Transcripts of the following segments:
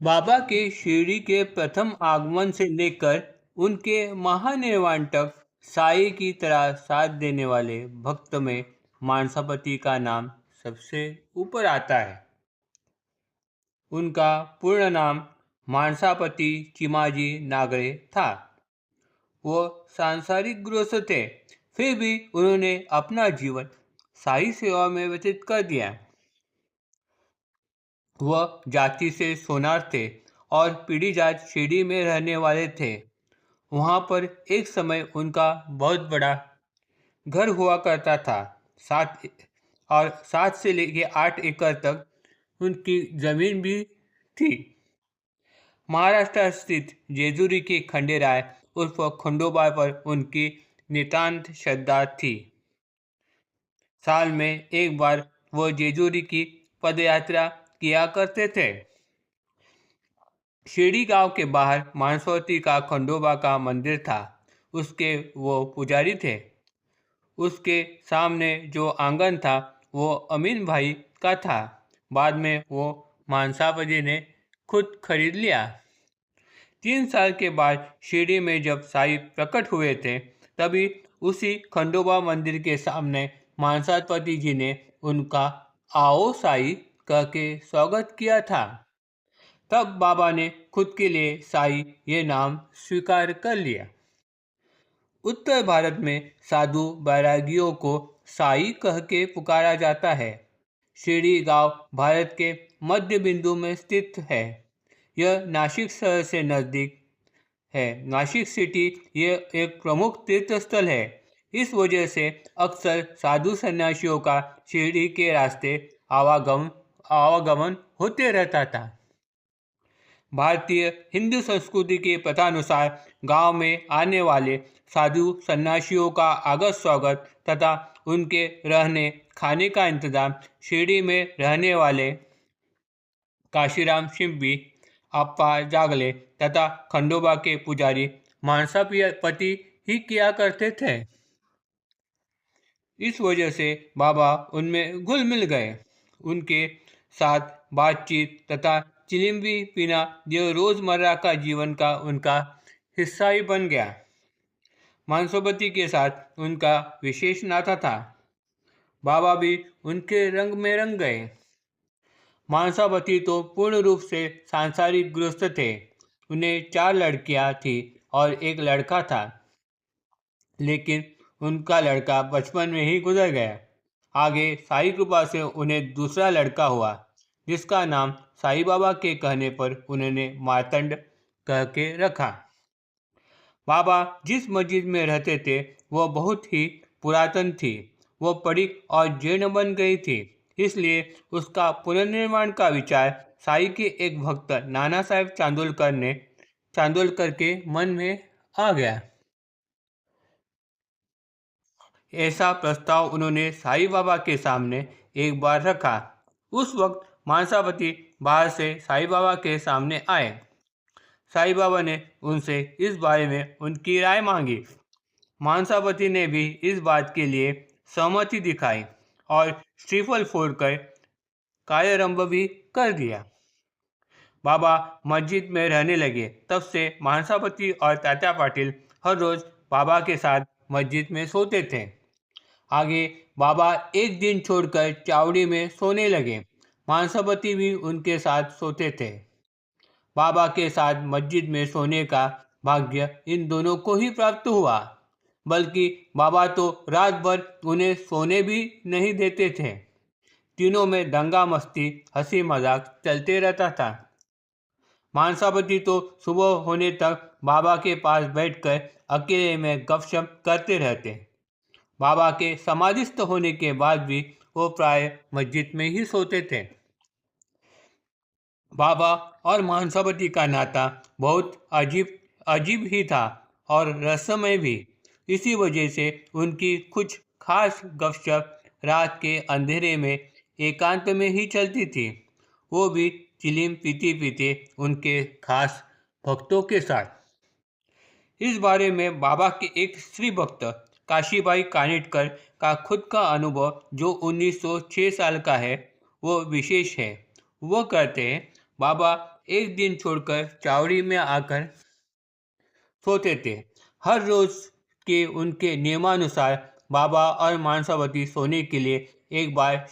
बाबा के शिरडी के प्रथम आगमन से लेकर उनके महानिर्वाण तक साईं की तरह साथ देने वाले भक्त में मानसापति का नाम सबसे ऊपर आता है। उनका पूर्ण नाम मानसापति चिमाजी नागरे था। वो सांसारिक गृहस्थ थे, फिर भी उन्होंने अपना जीवन साई सेवा में व्यतीत कर दिया। वह जाति से सोनार थे और पीढ़ी जात शिरडी में रहने वाले थे। वहाँ पर एक समय उनका बहुत बड़ा घर हुआ करता था। सात और 7 से लेके 8 एकड़ तक उनकी जमीन भी थी। महाराष्ट्र स्थित जेजुरी के खंडेराय उर्फ खंडोबा पर उनकी नितांत श्रद्धा थी। साल में एक बार वो जेजुरी की पदयात्रा किया करते थे। शिरडी गांव के बाहर मानसवती का खंडोबा का मंदिर था। उसके वो पुजारी थे। उसके सामने जो आंगन था वो अमीन भाई का था। बाद में वो मानसापति ने खुद खरीद लिया। 3 साल के बाद शिरडी में जब साईं प्रकट हुए थे, तभी उसी खंडोबा मंदिर के सामने मानसापति जी ने उनका आओ साईं कह के स्वागत किया था। तब बाबा ने खुद के लिए साईं ये नाम स्वीकार कर लिया। उत्तर भारत में साधु बैरागियों को साई कह के पुकारा जाता है। शिरडी गांव भारत के मध्य बिंदु में स्थित है। यह नासिक शहर से नज़दीक है। नासिक सिटी यह एक प्रमुख तीर्थ स्थल है। इस वजह से अक्सर साधु सन्यासियों का शिरडी के रास्ते आवागमन होते रहता था। भारतीय हिंदू संस्कृति के प्रथानुसार गांव में आने वाले साधु सन्यासियों का आगत स्वागत तथा उनके रहने खाने का इंतजाम शिरडी में रहने वाले काशीराम शिंपी, अप्पा जागले तथा खंडोबा के पुजारी मानसापति ही किया करते थे। इस वजह से बाबा उनमें घुल मिल गए। उनके साथ बातचीत तथा चिलिम्बी पीना जो रोज़मर्रा का जीवन का उनका हिस्सा ही बन गया। मानसोपति के साथ उनका विशेष नाता था। बाबा भी उनके रंग में रंग गए। मानसापति तो पूर्ण रूप से सांसारिक गृहस्थ थे। उन्हें 4 लड़कियां थी और एक लड़का था, लेकिन उनका लड़का बचपन में ही गुजर गया। आगे साई कृपा से उन्हें दूसरा लड़का हुआ, जिसका नाम साईं बाबा के कहने पर उन्होंने मार्तंड कह के रखा। बाबा जिस मस्जिद में रहते थे वह बहुत ही पुरातन थी। वह पड़ी और जीर्ण बन गई थी, इसलिए उसका पुनर्निर्माण का विचार साई के एक भक्त नाना साहेब चांदोलकर के मन में आ गया। ऐसा प्रस्ताव उन्होंने साईं बाबा के सामने एक बार रखा। उस वक्त मानसापति बाहर से साईं बाबा के सामने आए। साईं बाबा ने उनसे इस बारे में उनकी राय मांगी। मानसापति ने भी इस बात के लिए सहमति दिखाई और श्रीफल फोड़कर कार्यारंभ भी कर दिया। बाबा मस्जिद में रहने लगे। तब से मानसापति और तात्या पाटिल हर रोज बाबा के साथ मस्जिद में सोते थे। आगे बाबा एक दिन छोड़कर चावड़ी में सोने लगे। मानसापति भी उनके साथ सोते थे। बाबा के साथ मस्जिद में सोने का भाग्य इन दोनों को ही प्राप्त हुआ, बल्कि बाबा तो रात भर उन्हें सोने भी नहीं देते थे। तीनों में दंगा मस्ती हंसी मजाक चलते रहता था। मानसापति तो सुबह होने तक बाबा के पास बैठकर अकेले में गपशप करते रहते। बाबा के समाधिस्थ होने के बाद भी वो प्राय मस्जिद में ही सोते थे। बाबा और मानसापति का नाता बहुत अजीब ही था और रहस्यमय भी। इसी वजह से उनकी कुछ खास गपशप रात के अंधेरे में एकांत में ही चलती थी, वो भी चिलीम पीते पीते उनके खास भक्तों के साथ। इस बारे में बाबा के एक स्त्री भक्त काशीबाई कानिटकर का खुद का अनुभव जो 1906 साल का है वो विशेष है। वो कहते हैं, बाबा एक दिन छोड़कर चावड़ी में आकर सोते थे। हर रोज के उनके नियमानुसार बाबा और मानसावती सोने के लिए एक बार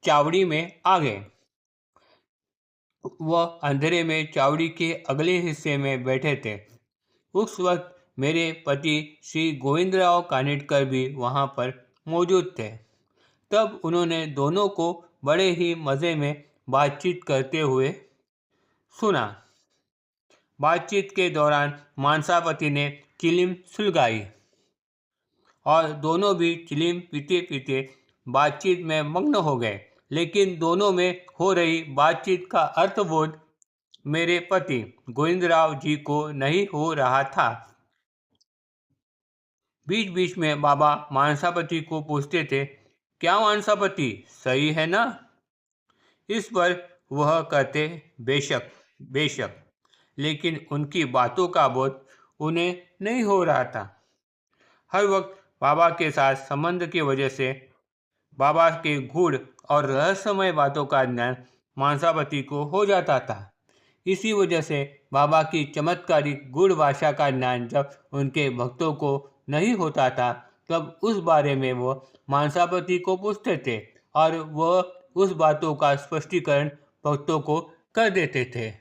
चावड़ी में आ गए। वह अंधेरे में चावड़ी के अगले हिस्से में बैठे थे। उस वक्त मेरे पति श्री गोविंदराव कानिटकर भी वहाँ पर मौजूद थे। तब उन्होंने दोनों को बड़े ही मज़े में बातचीत करते हुए सुना। बातचीत के दौरान मानसावती ने चिलिम सुलगाई और दोनों भी चिलिम पीते पीते बातचीत में मग्न हो गए, लेकिन दोनों में हो रही बातचीत का अर्थबोध मेरे पति गोविंदराव जी को नहीं हो रहा था। बीच बीच में बाबा मानसावती को पूछते थे, क्या मानसावती सही है ना? इस पर वह कहते, बेशक बेशक, लेकिन उनकी बातों का बोध उन्हें नहीं हो रहा था। हर वक्त बाबा के साथ संबंध की वजह से बाबा के गूढ़ और रहस्यमय बातों का ज्ञान मानसावती को हो जाता था। इसी वजह से बाबा की चमत्कारिक गूढ़ भाषा का ज्ञान जब उनके भक्तों को नहीं होता था, तब उस बारे में वो मानसावती को पूछते थे और वह उस बातों का स्पष्टीकरण भक्तों को कर देते थे।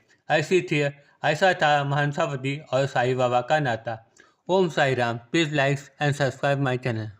ऐसा था मानसावती और साईं बाबा का नाता। Om Sai Ram. Please like and subscribe my channel.